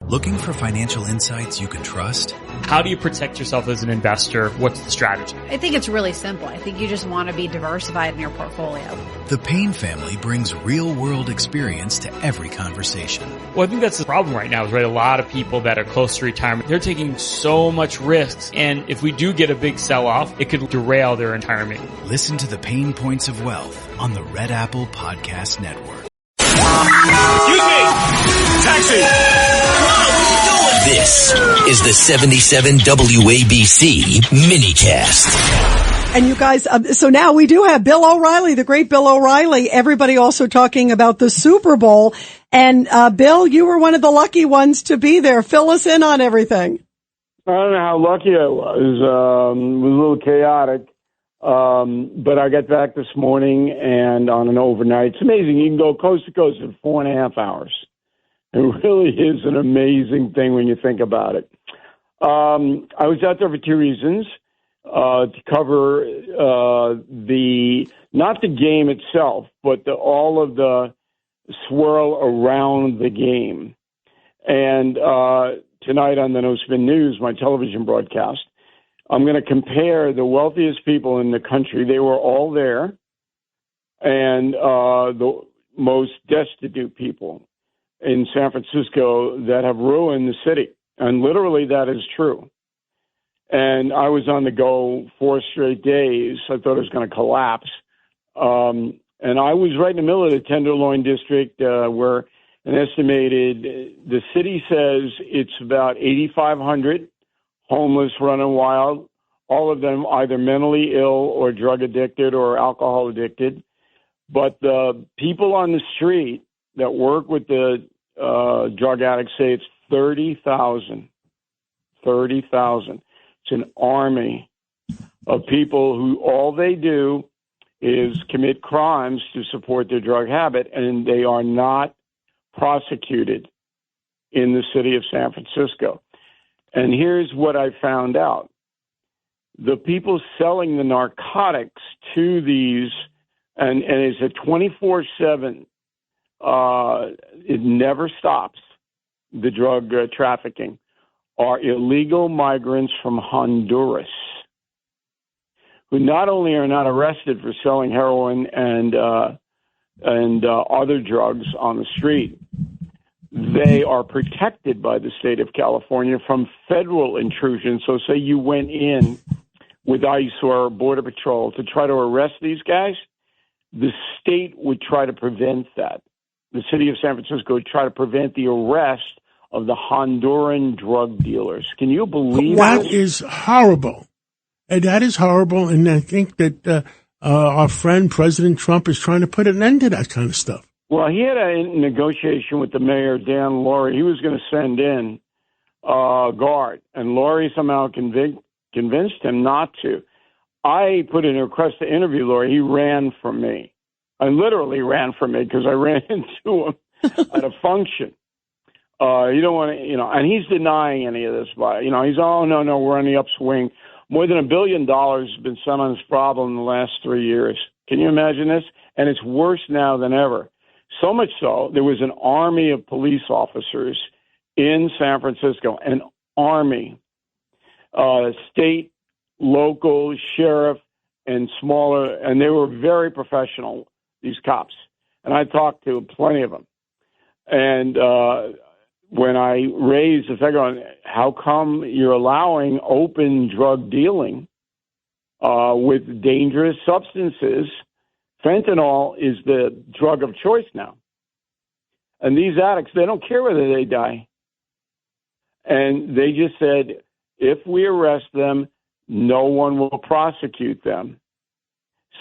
Looking for financial insights you can trust? How do you protect yourself as an investor? What's the strategy? I think it's really simple. I think you just want to be diversified in your portfolio. The Payne family brings real-world experience to every conversation. Well, I think that's the problem right now is, right, a lot of people that are close to retirement, they're taking so much risks. And if we do get a big sell-off, it could derail their retirement. Listen to the Pain Points of Wealth on the Red Apple Podcast Network. Excuse me! Taxi! This is the 77 WABC minicast. And you guys, so now we do have Bill O'Reilly, the great Bill O'Reilly. Everybody also talking about the Super Bowl. And Bill, you were one of the lucky ones to be there. Fill us in on everything. I don't know how lucky I was. It was a little chaotic. But I got back this morning and on an overnight. It's amazing. You can go coast to coast in 4.5 hours. It really is an amazing thing when you think about it. I was out there for two reasons. To cover not the game itself, but all of the swirl around the game. And tonight on the No Spin News, my television broadcast, I'm going to compare the wealthiest people in the country. They were all there, and the most destitute people in San Francisco that have ruined the city. And literally that is true. And I was on the go 4 straight days. I thought it was going to collapse. And I was right in the middle of the Tenderloin district where an estimated, the city says it's about 8,500 homeless running wild, all of them either mentally ill or drug addicted or alcohol addicted. But the people on the street that work with the drug addicts say it's 30,000. 30,000. It's an army of people who all they do is commit crimes to support their drug habit, and they are not prosecuted in the city of San Francisco. And here's what I found out. The people selling the narcotics to these, and it's a 24/7, it never stops, the drug trafficking, are illegal migrants from Honduras who not only are not arrested for selling heroin and other drugs on the street, they are protected by the state of California from federal intrusion. So say you went in with ICE or Border Patrol to try to arrest these guys, the state would try to prevent that. The city of San Francisco would try to prevent the arrest of the Honduran drug dealers. Can you believe that? That is horrible. And that is horrible. And I think that our friend President Trump is trying to put an end to that kind of stuff. Well, he had a negotiation with the mayor, Dan Laurie. He was going to send in a guard, and Laurie somehow convinced him not to. I put in a request to interview Laurie. He ran from me. I literally ran from me because I ran into him at a function. You don't want to, and he's denying any of this. But, he's, oh, no, we're on the upswing. More than $1 billion has been spent on this problem in the last 3 years. Can you imagine this? And it's worse now than ever. So much so, there was an army of police officers in San Francisco, an army, state, local, sheriff, and smaller, and they were very professional, these cops. And I talked to plenty of them. And when I raised the figure, how come you're allowing open drug dealing with dangerous substances? Fentanyl is the drug of choice now. And these addicts, they don't care whether they die. And they just said, if we arrest them, no one will prosecute them.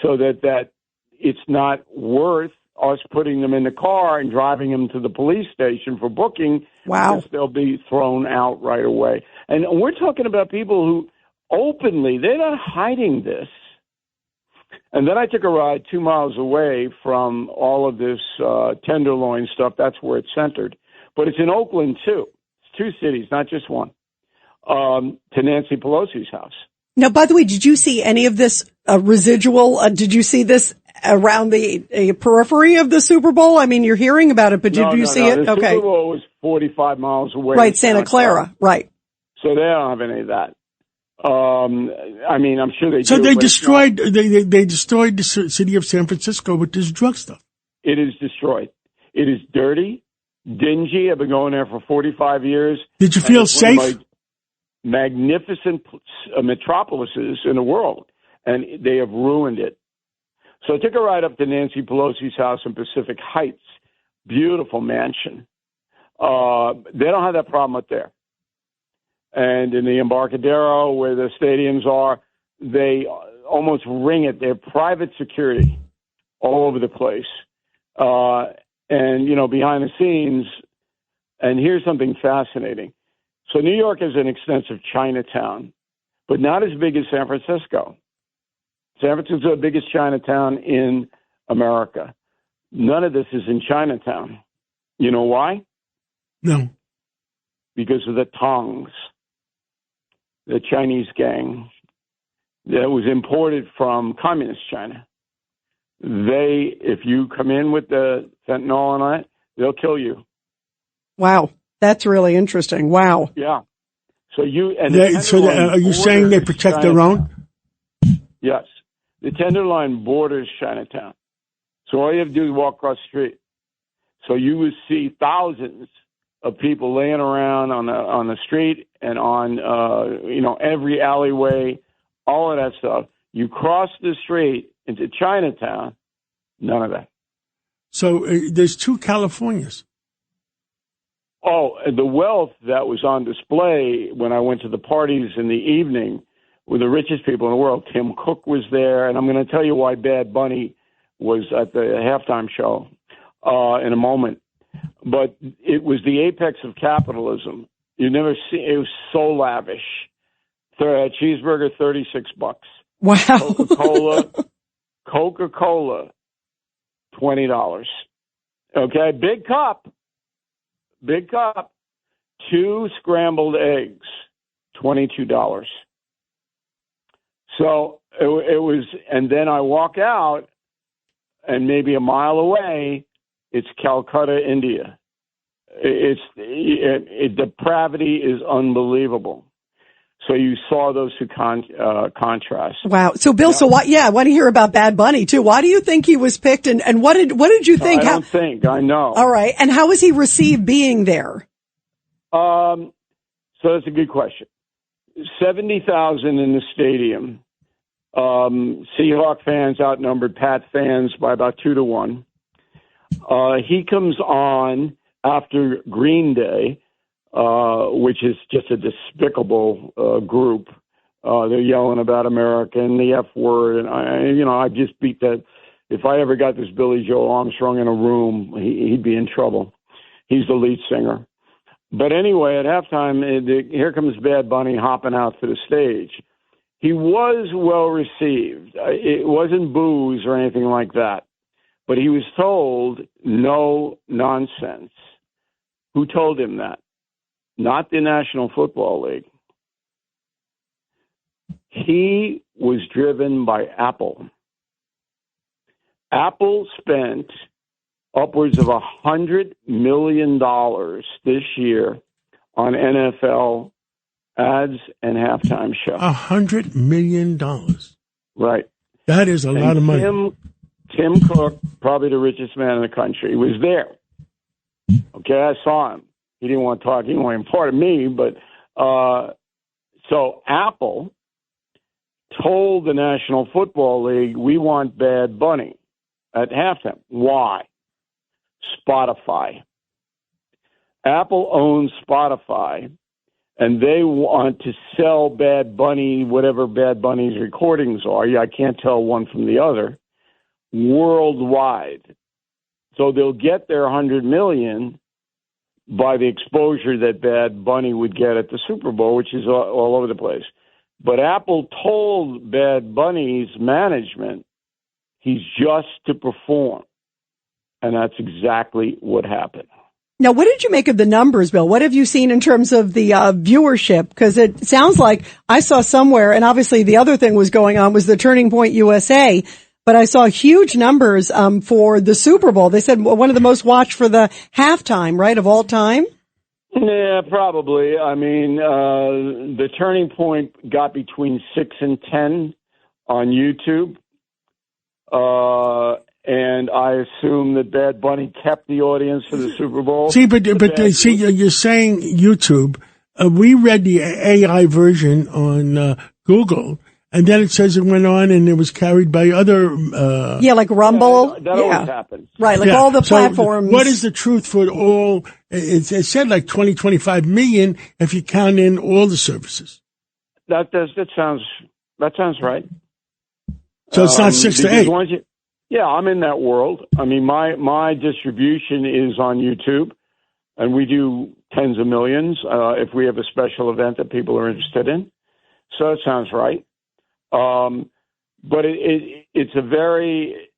So that it's not worth us putting them in the car and driving them to the police station for booking. Wow. Because they'll be thrown out right away. And we're talking about people who openly, they're not hiding this. And then I took a ride 2 miles away from all of this Tenderloin stuff. That's where it's centered. But it's in Oakland, too. It's 2 cities, not just one, to Nancy Pelosi's house. Now, by the way, did you see any of this residual? Did you see this around the periphery of the Super Bowl? I mean, you're hearing about it, but did you see it? The Okay. Super Bowl was 45 miles away. Right, Santa Clara. Right. So they don't have any of that. I mean, I'm sure they do. So they destroyed, they destroyed the city of San Francisco with this drug stuff. It is destroyed. It is dirty, dingy. I've been going there for 45 years. Did you feel safe? One of the magnificent metropolises in the world, and they have ruined it. So I took a ride up to Nancy Pelosi's house in Pacific Heights. Beautiful mansion. They don't have that problem up there. And in the Embarcadero, where the stadiums are, they almost ring it. They're private security all over the place. And, you know, behind the scenes, and here's something fascinating. So New York is an extensive Chinatown, but not as big as San Francisco. San Francisco is the biggest Chinatown in America. None of this is in Chinatown. You know why? No. Because of the Tongs, the Chinese gang that was imported from communist China. They, if you come in with the fentanyl on it, they'll kill you. Wow. That's really interesting. Wow. Yeah. So you, and are you saying they protect their own? Yes. The Tenderloin borders Chinatown. So all you have to do is walk across the street. So you would see thousands of people laying around on the street and on, every alleyway, all of that stuff. You cross the street into Chinatown, none of that. So there's two Californias. Oh, the wealth that was on display when I went to the parties in the evening with the richest people in the world. Tim Cook was there, and I'm going to tell you why Bad Bunny was at the halftime show in a moment. But it was the apex of capitalism. You never see it was so lavish. Cheeseburger, $36. Wow. Coca-Cola, $20. Okay, big cup. 2 scrambled eggs, $22. So it was, and then I walk out, and maybe a mile away, it's Calcutta, India. Depravity is unbelievable. So you saw those two contrasts. Wow. So Bill, I want to hear about Bad Bunny too. Why do you think he was picked, and what did you think? I know. All right. And how was he received being there? So that's a good question. 70,000 in the stadium. Seahawk fans outnumbered Pat fans by about 2-1. He comes on after Green Day, which is just a despicable group. They're yelling about America and the F word, and I just beat that. If I ever got this Billy Joe Armstrong in a room, he'd be in trouble. He's the lead singer. But anyway, at halftime, here comes Bad Bunny hopping out to the stage. He was well received. It wasn't boos or anything like that. But he was told, no nonsense. Who told him that? Not the National Football League. He was driven by Apple. Apple spent upwards of $100 million this year on NFL ads and halftime show. $100 million. Right. That is a lot of money. Tim Cook, probably the richest man in the country, was there. Okay, I saw him. He didn't want to talk. He didn't want to be part of me. But so Apple told the National Football League, we want Bad Bunny at halftime. Why? Spotify. Apple owns Spotify, and they want to sell Bad Bunny, whatever Bad Bunny's recordings are. I can't tell one from the other. Worldwide. So they'll get their $100 million by the exposure that Bad Bunny would get at the Super Bowl, which is all over the place. But Apple told Bad Bunny's management he's just to perform. And that's exactly what happened. Now, what did you make of the numbers, Bill? What have you seen in terms of the viewership? Because it sounds like I saw somewhere, and obviously the other thing was going on was the Turning Point USA but I saw huge numbers for the Super Bowl. They said one of the most watched for the halftime, right, of all time? Yeah, probably. I mean, the turning point got between 6 and 10 on YouTube. And I assume that Bad Bunny kept the audience for the Super Bowl. See, but see, you're saying YouTube. We read the AI version on Google, and then it says it went on and it was carried by other. Like Rumble. That always happens. Right, like all the platforms. What is the truth for all? It said like 25 million if you count in all the services. That sounds right. So it's not 6 to 8. Yeah, I'm in that world. I mean, my distribution is on YouTube, and we do tens of millions if we have a special event that people are interested in. So it sounds right. But it's a very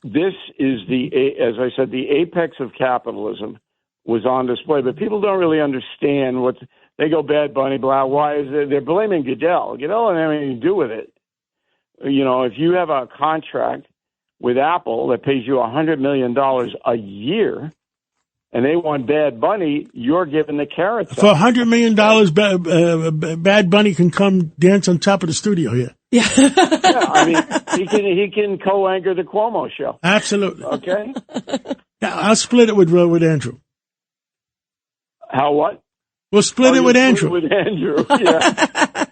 this is as I said, the apex of capitalism was on display. But people don't really understand what they go Bad Bunny, blah. Why is it? They're blaming Goodell. Goodell didn't have anything to do with it. You know, if you have a contract with Apple that pays you $100 million a year, and they want Bad Bunny, you're giving the carrots. For $100 million, Bad Bunny can come dance on top of the studio here. Yeah. I mean, he can co-anchor the Cuomo show. Absolutely. Okay. Yeah, I'll split it with Andrew. How what? We'll split it with Andrew. With Andrew, yeah.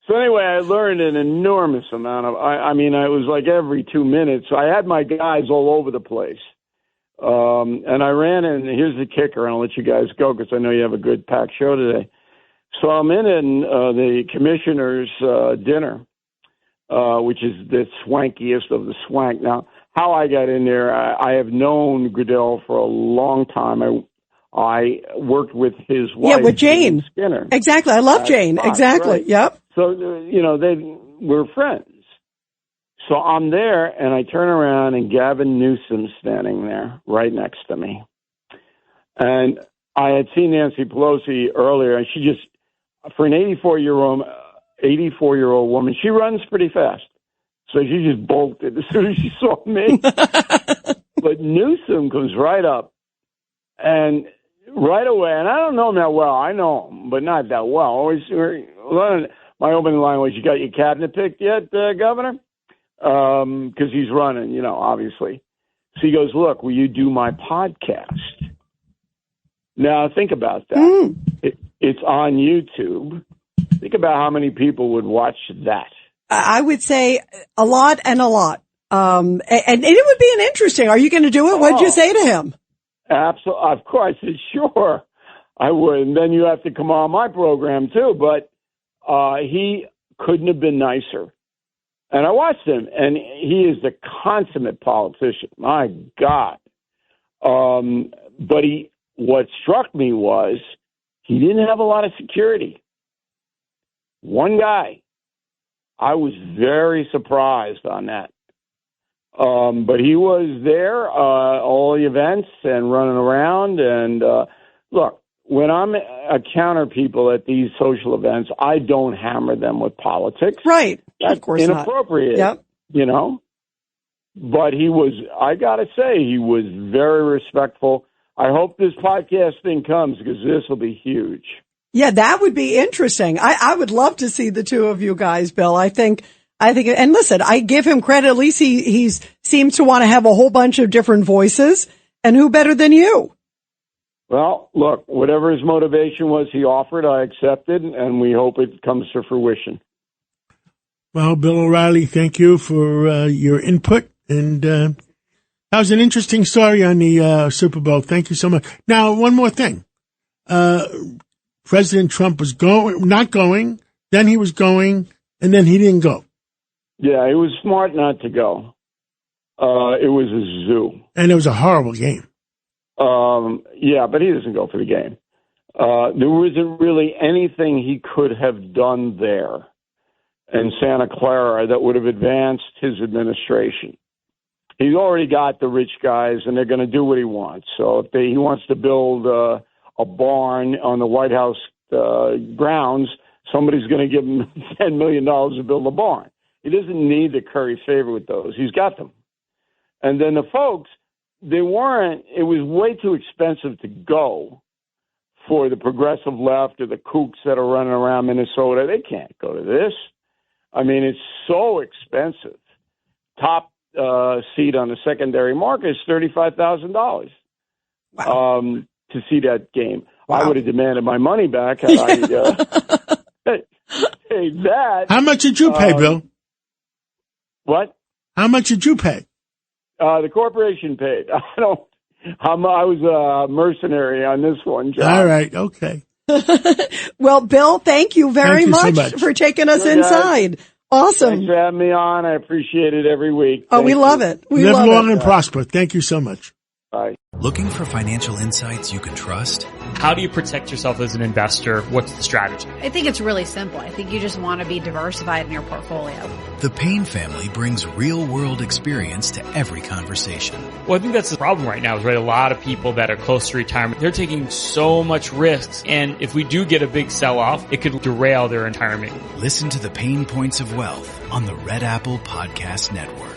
So anyway, I learned an enormous amount of. I mean, I was like every 2 minutes. I had my guys all over the place, and I ran in. Here's the kicker, and I'll let you guys go because I know you have a good packed show today. So I'm in the commissioner's dinner, which is the swankiest of the swank. Now, how I got in there, I have known Goodell for a long time. I worked with his wife. Yeah, with Jane Skinner. Exactly. I love Jane. Fox, exactly. Right. Yep. So, we're friends. So I'm there, and I turn around, and Gavin Newsom's standing there right next to me. And I had seen Nancy Pelosi earlier, and she just, for an 84-year-old woman, she runs pretty fast. So she just bolted as soon as she saw me. But Newsom comes right up, and right away, and I don't know him that well. I know him, but not that well. Always, my opening line was, "You got your cabinet picked yet, Governor?" Because he's running, obviously. So he goes, "Look, will you do my podcast?" Now think about that. It's on YouTube. Think about how many people would watch that. I would say a lot and a lot. And it would be an interesting. Are you going to do it? What'd you say to him? Absolutely. Of course. I said, sure, I would. And then you have to come on my program too. But he couldn't have been nicer. And I watched him, and he is the consummate politician. My God. But what struck me was he didn't have a lot of security. One guy. I was very surprised on that. But he was there, all the events and running around. And look, when I'm a counter people at these social events, I don't hammer them with politics. Right. That's of course inappropriate. Not. Yep. But he was, I got to say, he was very respectful. I hope this podcast thing comes because this will be huge. Yeah, that would be interesting. I would love to see the two of you guys, Bill. I think, and listen, I give him credit. At least he seems to want to have a whole bunch of different voices. And who better than you? Well, look, whatever his motivation was, he offered, I accepted, and we hope it comes to fruition. Well, Bill O'Reilly, thank you for your input. And that was an interesting story on the Super Bowl. Thank you so much. Now, one more thing. President Trump was not going, then he was going, and then he didn't go. Yeah, it was smart not to go. It was a zoo. And it was a horrible game. Yeah, but he doesn't go for the game. There wasn't really anything he could have done there in Santa Clara that would have advanced his administration. He's already got the rich guys, and they're going to do what he wants. So if he wants to build a barn on the White House grounds somebody's going to give him $10 million to build a barn. He doesn't need to curry favor with those. He's got them. And then the folks, it was way too expensive to go for the progressive left or the kooks that are running around Minnesota. They can't go to this. I mean, it's so expensive. Top seat on the secondary market is $35,000 to see that game. Wow. I would have demanded my money back had I paid that. How much did you pay, Bill? What? How much did you pay? The corporation paid. I was a mercenary on this one, John. All right, okay. Well, Bill, thank you very so much for taking us inside. Awesome. Thanks for having me on. I appreciate it every week. Oh, we love it. We live love long it. and prosper. Thank you so much. Bye. Looking for financial insights you can trust? How do you protect yourself as an investor? What's the strategy? I think it's really simple. I think you just want to be diversified in your portfolio. The Payne family brings real-world experience to every conversation. Well, I think that's the problem right now is, right, a lot of people that are close to retirement, they're taking so much risks. And if we do get a big sell-off, it could derail their retirement. Listen to the Pain Points of Wealth on the Red Apple Podcast Network.